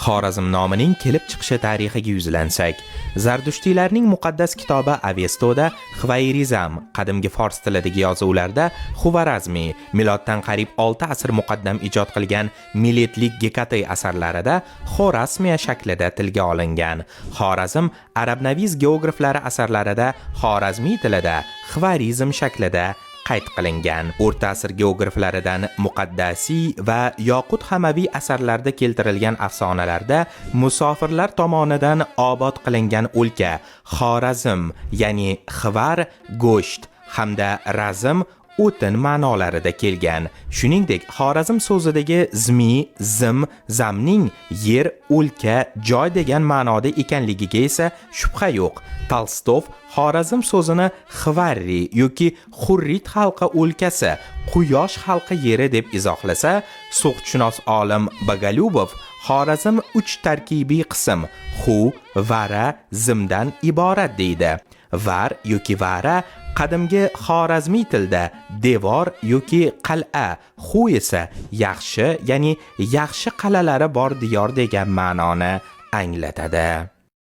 Xorazm nomining kelib chiqishi tarixiga yuzlansak, Zardushtiylarning muqaddas kitobi Avestoda Xvayrizm, qadimgi fors tilidagi yozuvlarda Xuvarazmi, miloddan qariyb 6 asr muqaddam ijod qilgan Miletlik Gekatay asarlarida Xorasmiya shaklida tilga olingan. Xorazm arabnaviz geograflari asarlarida Xorazmiy tilida Xvarizm shaklida qayd qilingan. O'rta asr geograflaridan Muqaddasiy va Yoqut Hamaviy asarlarda keltirilgan afsonalarda musofirlar tomonidan obod qilingan o'lka Xorazm, ya'ni Xvar go'sht hamda Razm o'tin ma'nolarida kelgan. Shuningdek, Xorazm so'zidagi zmi, zim, zamning yer, o'lka, joy degan ma'noda ekanligiga esa shubha yo'q. Tolstov Xorazm so'zini Xvarri yoki Xurrit xalqi o'lkasi, Quyosh xalqi yeri deb izohlasa, so'qitshunos olim Bogolyubov Xorazm 3 tarkibiy qism xu, vara, zimdan iborat deydi. Var yoki vara qadimgi Xorazmiy tilda devor yoki qal'a, xu esa yaxshi, ya'ni yaxshi qal'alari bor diyor degan ma'noni anglatadi.